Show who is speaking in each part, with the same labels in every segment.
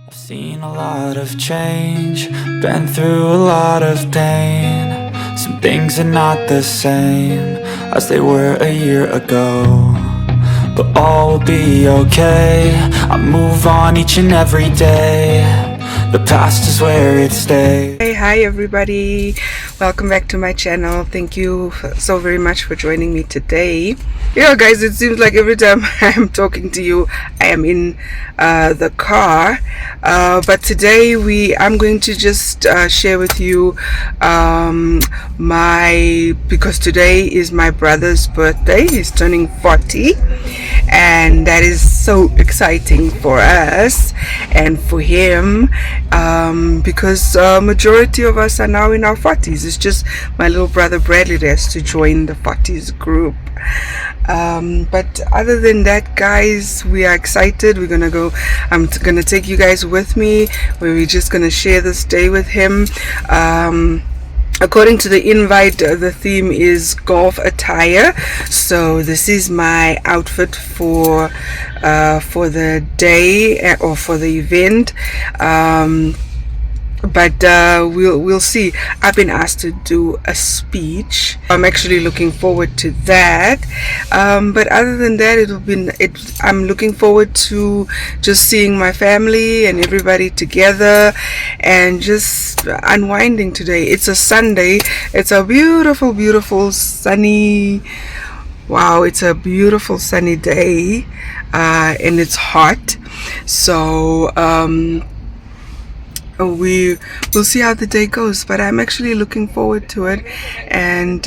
Speaker 1: I've seen a lot of change, been through a lot of pain. Some things are not the same as they were a year ago, but all will be okay. I move on each and every day. The past is where it stays.
Speaker 2: Hey, hi everybody, welcome back to my channel. Thank you so very much for joining me today. Guys, it seems like every time I'm talking to you I am in the car, but today I'm going to just share with you because today is my brother's birthday. He's turning 40, and that is so exciting for us and for him, because majority of us are now in our 40s. It's just my little brother Bradley that has to join the 40s group. But other than that, guys, we are excited. I'm gonna take you guys with me, where we're just gonna share this day with him. According to the invite, the theme is golf attire. So this is my outfit for the day or for the event. But we'll see. I've been asked to do a speech. I'm actually looking forward to that. But other than that, I'm looking forward to just seeing my family and everybody together and just unwinding today. It's a Sunday. It's a beautiful, beautiful sunny. Wow, it's a beautiful sunny day, and it's hot. So we'll see how the day goes, but I'm actually looking forward to it. And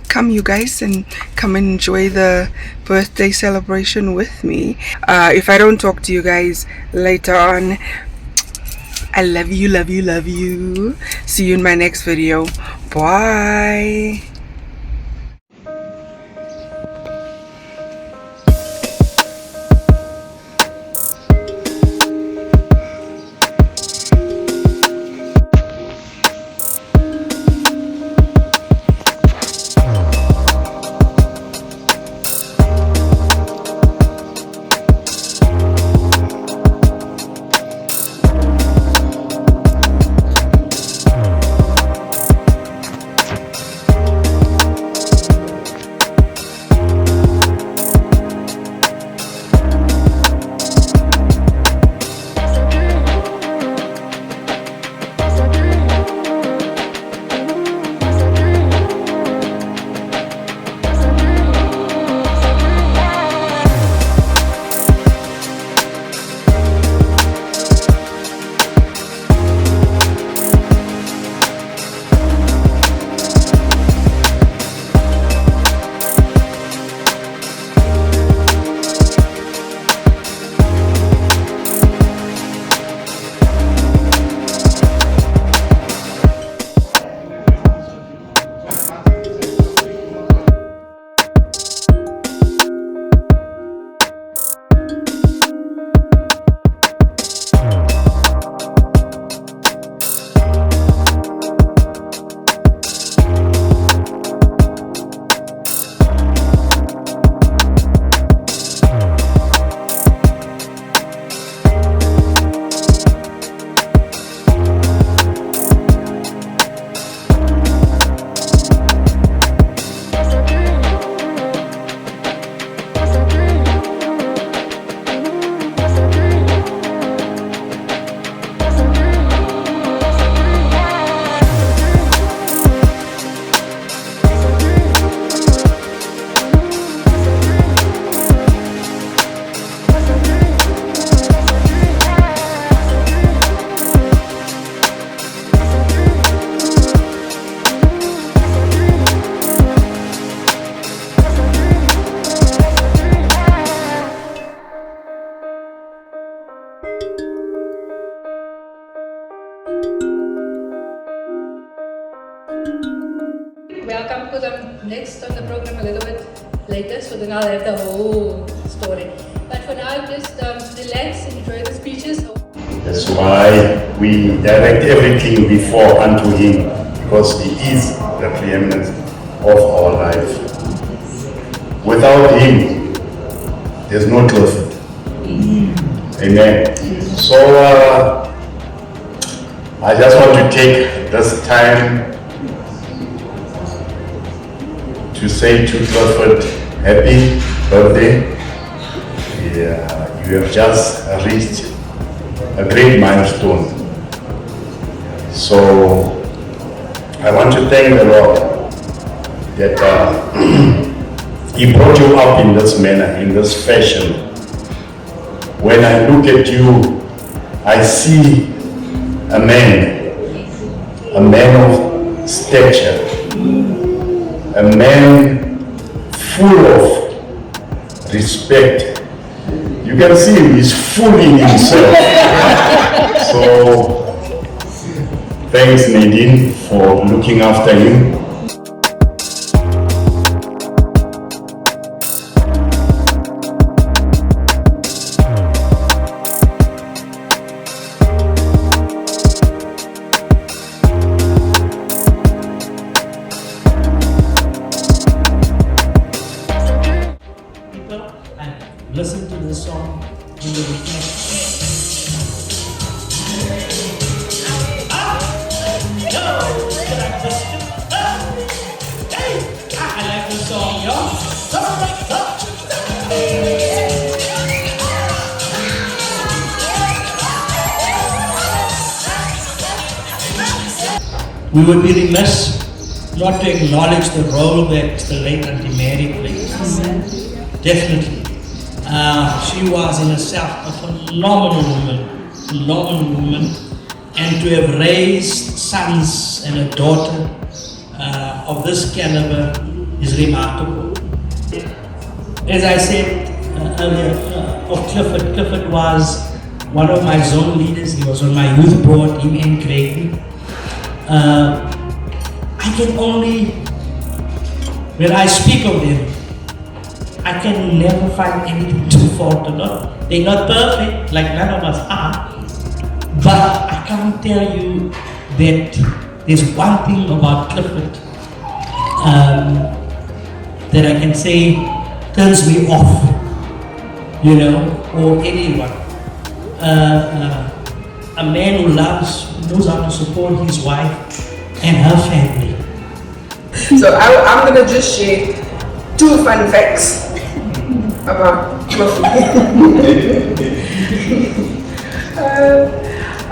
Speaker 2: come, you guys, and come and enjoy the birthday celebration with me. If I don't talk to you guys later on, I love you, love you, love you. See you in my next video. Bye.
Speaker 3: Welcome to the next on the program a little bit later, so then I'll have the whole story. But for now, just relax and enjoy the speeches.
Speaker 4: That's why we direct everything before unto Him, because He is the preeminence of our life. Without Him, there's no Cliffy. Amen. So I just want to take this time to say to Clifford, happy birthday. Yeah, you have just reached a great milestone. So I want to thank the Lord that He brought you up in this manner, in this fashion. When I look at you, I see a man of stature, a man full of respect. You can see him, he's full in himself. So, thanks Nadine for looking after him.
Speaker 5: And listen to this song in the reflection. I like this song, y'all. We would be remiss not to acknowledge the role that the late Auntie Mary played. Definitely. She was in herself a phenomenal woman, and to have raised sons and a daughter of this caliber is remarkable. As I said earlier of Clifford was one of my zone leaders. He was on my youth board, him and Gregory. I can only, when I speak of them, I can never find anything to fault or not. They're not perfect, like none of us are. But I can't tell you that there's one thing about Clifford that I can say turns me off, or anyone. A man who knows how to support his wife and her family.
Speaker 2: So I'm gonna just share 2 fun facts about Cliffy.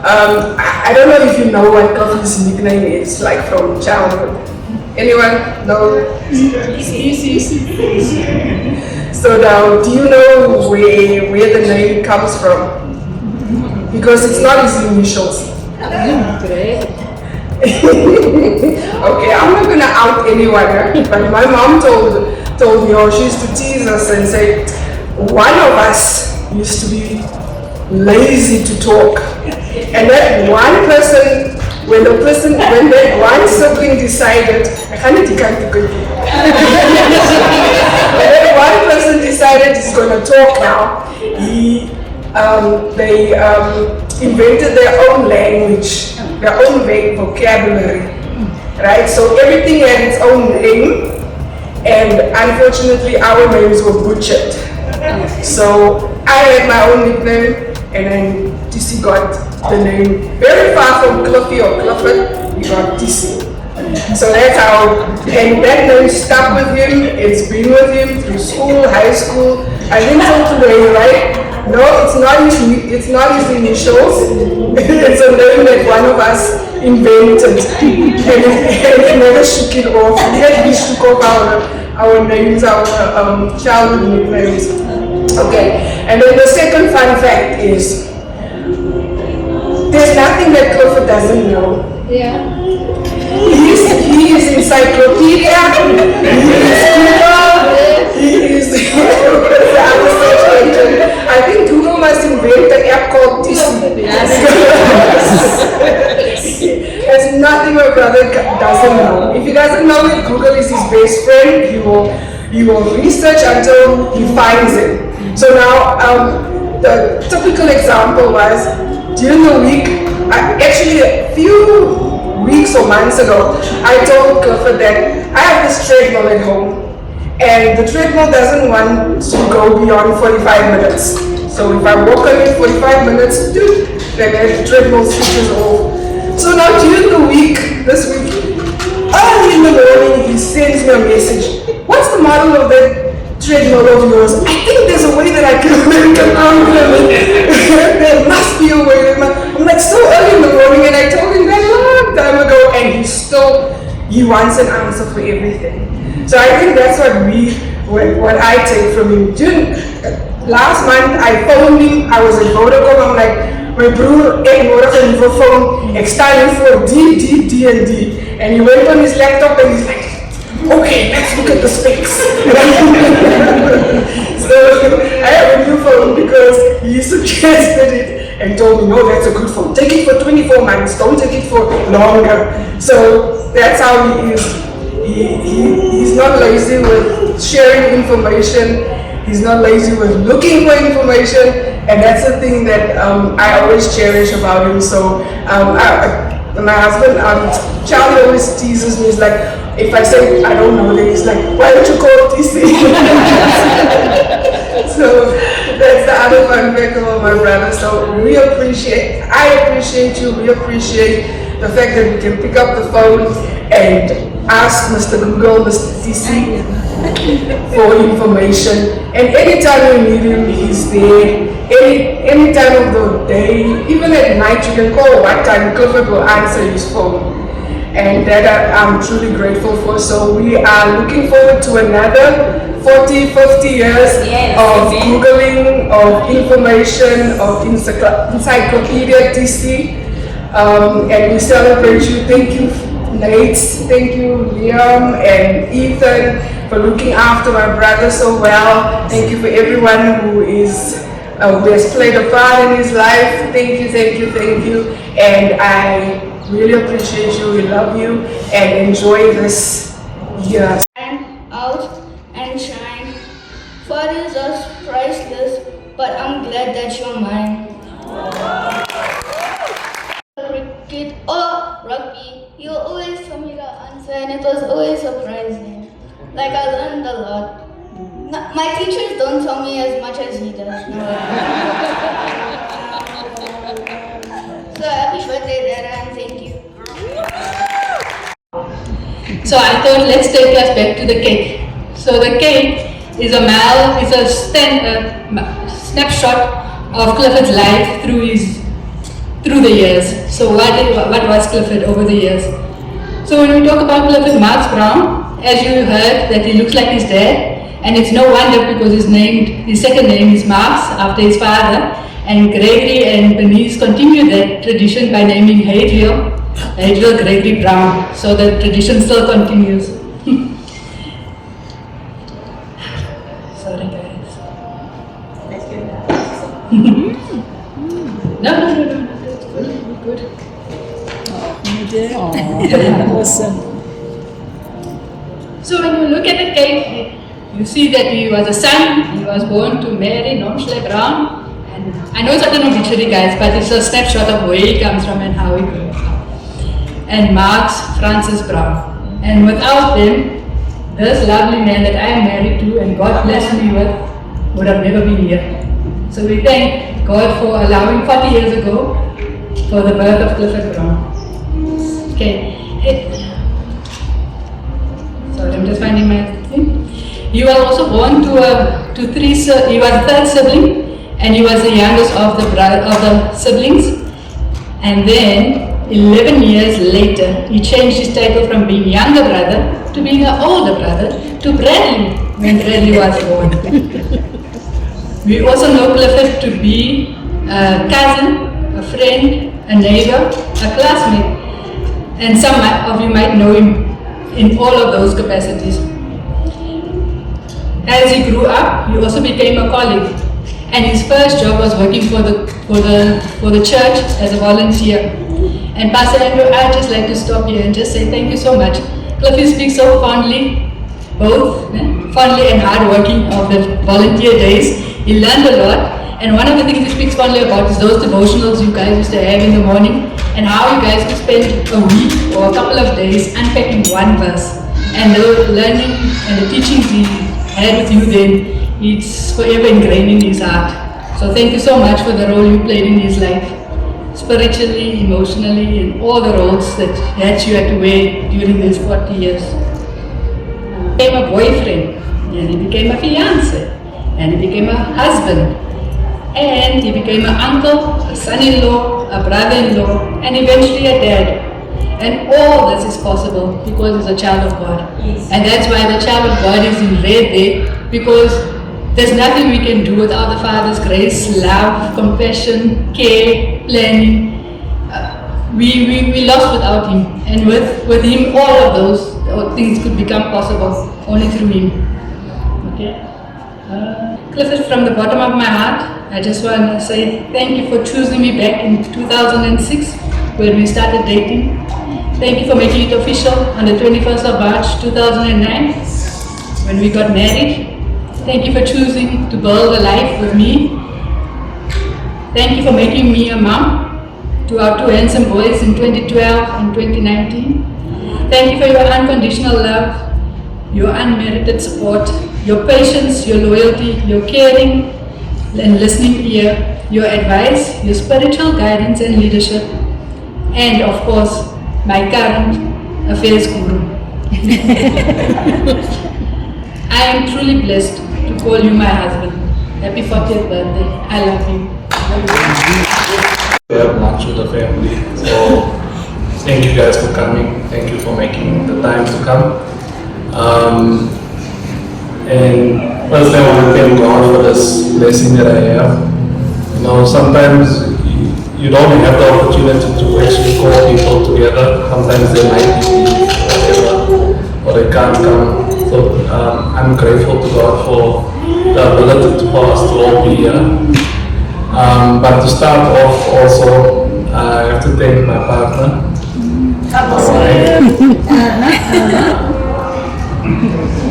Speaker 2: I don't know if you know what Cliffy's nickname is, like from childhood. Anyone know? So now, do you know where the name comes from? Because it's not his initials. Okay, I'm not gonna out anyone, but my mom told me, she used to tease us and say, one of us used to be lazy to talk, and that one person, when that one sibling decided, when that one person decided he's gonna talk now, they invented their own language, their own vocabulary, right? So everything had its own name, and unfortunately our names were butchered. So I had my own nickname, and then TC got the name very far from Cliffy or Clifford, he got TC. So that's how, and that name stuck with him. It's been with him through school, high school. I think till today, right? No, it's not his initials. It's a name that one of us invented, and it never shook it off. Yet we shook off our names, our childhood nicknames. Okay, and then the second fun fact is, there's nothing that Clifford doesn't know.
Speaker 3: Yeah.
Speaker 2: He is encyclopedia, he is Google, I think Google must invent an app called TC. There's nothing my brother doesn't know. If he doesn't know it, Google is his best friend. He will research until he finds it. So now, the typical example was, during the week, actually a few weeks or months ago, I told Clifford that I have this treadmill at home, and the treadmill doesn't want to go beyond 45 minutes. So if I walk on it 45 minutes, then the treadmill switches off. So now during the week, this week, early in the morning, he sends me a message. What's the model of that treadmill of yours? I think there's a way that I can make it out. There must be a way. I'm like, so early in the morning, and I told him that a long time ago, and he wants an answer for everything. So I think that's what I take from him. Last month, I phoned him. I was in Vodacom. I'm like, my broer en nodig in die phone. Ek sta hier voor D. And he went on his laptop and he's like, okay, let's look at the specs. So I have a new phone because he suggested it and told me, no, that's a good phone. Take it for 24 months. Don't take it for longer. So that's how he is. He's not lazy with sharing information. He's not lazy with looking for information, and that's the thing that I always cherish about him. So my husband, Charlie always teases me. He's like, if I say I don't know, then he's like, why don't you call TC? So that's the other fun fact about my brother. So I appreciate you. We appreciate the fact that we can pick up the phone and ask Mr. Google, Mr. TC for information. And anytime you need him, he's there. Any time of the day, even at night, you can call what time, Cliffy will answer his phone. And that I'm truly grateful for. So we are looking forward to another 40, 50 years of Googling, of information, of Encyclopedia TC. And we celebrate you. Thank you, Nate. Thank you, Liam and Ethan, for looking after my brother so well. Thank you for everyone who has played a part in his life. Thank you. And I really appreciate you. We love you and enjoy this year.
Speaker 6: Shine out and shine. Fathers are priceless, but I'm glad that you're mine. Cricket or rugby, you always told me the answer, and it was always surprising. Like I learned a lot. My teachers don't tell me as much as he does. So happy birthday, Dada, and thank you.
Speaker 3: So I thought let's take us back to the cake. So the cake is a snapshot of Clifford's life through the years. So what was Clifford over the years? So when we talk about Clifford Marks Brown, as you heard that he looks like his dad, and it's no wonder because his second name is Marks after his father, and Gregory and Bernice continue that tradition by naming Hadriel Gregory Brown. So the tradition still continues. Sorry guys. Let's get that. No. Good.
Speaker 7: Awesome.
Speaker 3: So when you look at the cake, you see that he was a son. He was born to Mary Nomshle Brown. And I know it's not an obituary, guys, but it's a snapshot of where he comes from and how he grew up. And Marks Francis Brown. And without them, this lovely man that I am married to and God blessed me with would have never been here. So we thank God for allowing 40 years ago for the birth of Clifford Brown. Okay. Sorry, I'm just finding my thing. He was also born he was the third sibling, and he was the youngest of the siblings. And then 11 years later, he changed his title from being younger brother to being an older brother to Bradley when Bradley was born. We also know Clifford to be a cousin, a friend, a neighbor, a classmate, and some of you might know him in all of those capacities. As he grew up, he also became a colleague, and his first job was working for the church as a volunteer. And Pastor Andrew, I'd just like to stop here and just say thank you so much. Cliffy speaks so fondly, both fondly and hardworking of the volunteer days. He learned a lot, and one of the things he speaks fondly about is those devotionals you guys used to have in the morning, and how you guys could spend a week or a couple of days unpacking one verse. And the learning and the teachings he had with you then, it's forever ingrained in his heart. So thank you so much for the role you played in his life, spiritually, emotionally, and all the roles that you had to wear during these 40 years. He became a boyfriend, and he became a fiance, and he became a husband, and he became an uncle, a son-in-law, a brother-in-law, and eventually a dad. And all this is possible because he's a child of God. Yes. And that's why the child of God is in red there, because there's nothing we can do without the Father's grace, love, compassion, care, planning. We lost without Him. And with Him, all of those things could become possible only through Him. Okay. Cliffy, from the bottom of my heart, I just want to say thank you for choosing me back in 2006 when we started dating. Thank you for making it official on the 21st of March 2009 when we got married. Thank you for choosing to build a life with me. Thank you for making me a mom to our two handsome boys in 2012 and 2019. Thank you for your unconditional love, your unmerited support, your patience, your loyalty, your caring and listening ear, your advice, your spiritual guidance and leadership, and of course, my current affairs guru. I am truly blessed to call you my husband. Happy 40th birthday. I love you.
Speaker 7: We have lunch with the family. So thank you guys for coming. Thank you for making the time to come. And first I want to thank God for this blessing that I have. You know, sometimes you don't have the opportunity to actually call people together. Sometimes they might be whatever, or they can't come. So I'm grateful to God for the ability for us to all be here. But to start off also, I have to thank my partner, my wife,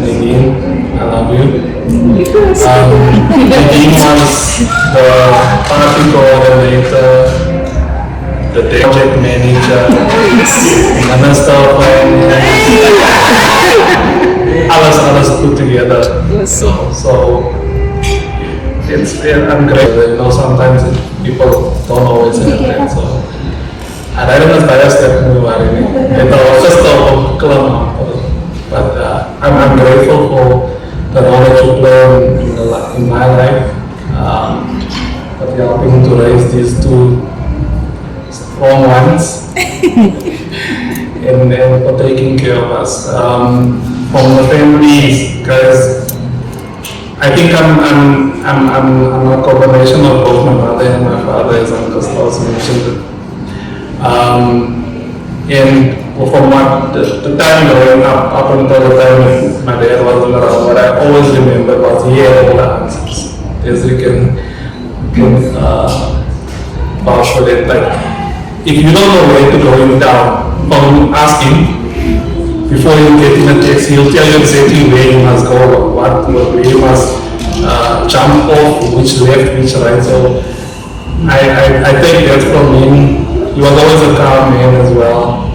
Speaker 7: Nadine, I love you. Nadine was the party coordinator, the project manager, minister of alles put together. So I'm grateful. You know, sometimes people don't always have that. So ada yang saya step dulu hari ini. Itu just kelemahan. But I'm grateful for the role that you play in my life. But helping to raise these two strong ones, and for taking care of us. From the families, guys. I think I'm a combination of both my mother and my father, as Uncle Klaus mentioned. And from the time growing up until the time my dad wasn't around, what I always remember was he had all the answers. As you can vouch for that. Like, if you don't know where to go in town, from asking, before you get in a taxi, he'll tell you exactly where you must go, where you must jump off, which left, which right. So I think that from him, he was always a calm man as well,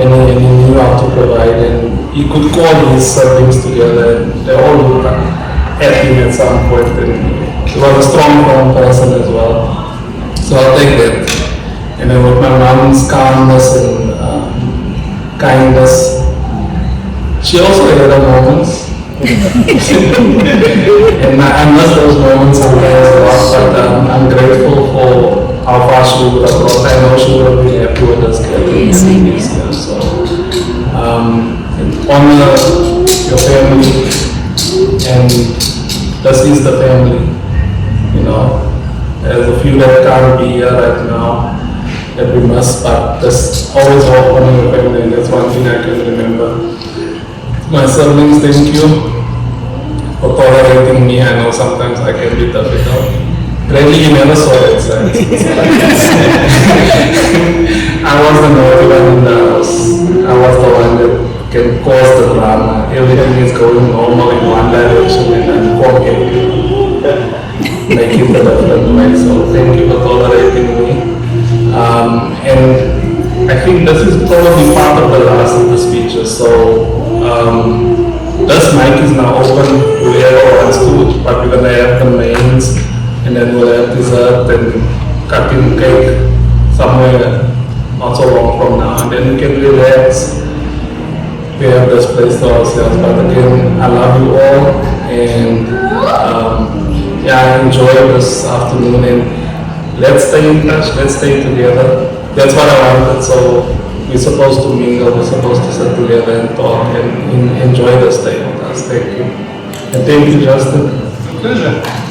Speaker 7: and he knew how to provide, and he could call his siblings together, and they all looked at him at some point, and he was a strong person as well. So I'll take that. And then with my mom's calmness and kindness, she also had her moments. And I miss those moments sometimes a lot, but I'm grateful for how far she would have brought. I know she would have been happy with us getting this year. So honor your family, and this is the family. You know, there's a few that can't be here right now that we must, but there's always hope on your family, and that's one thing I can remember. My siblings, thank you for tolerating me. I know sometimes I can be difficult. Really, you never saw that side. I was the naughty one in the house. I was the one that can cause the drama. Everything is going normal in one direction, and I'm forgetting making the different way. So thank you for tolerating me. And I think this is probably part of the last of the speeches. So this mic is now open to whoever wants to, but we're going to have the mains and and then we'll have dessert and cutting cake somewhere not so long from now, and then we can relax. We have this place to ourselves. But again, I love you all, and yeah, I enjoy this afternoon, and let's stay in touch, let's stay together. That's what I wanted. So we're supposed to mingle, we're supposed to sit together and talk and enjoy this day with us. Thank you. And thank you, Justin.
Speaker 8: Pleasure.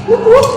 Speaker 3: Whoop, whoop.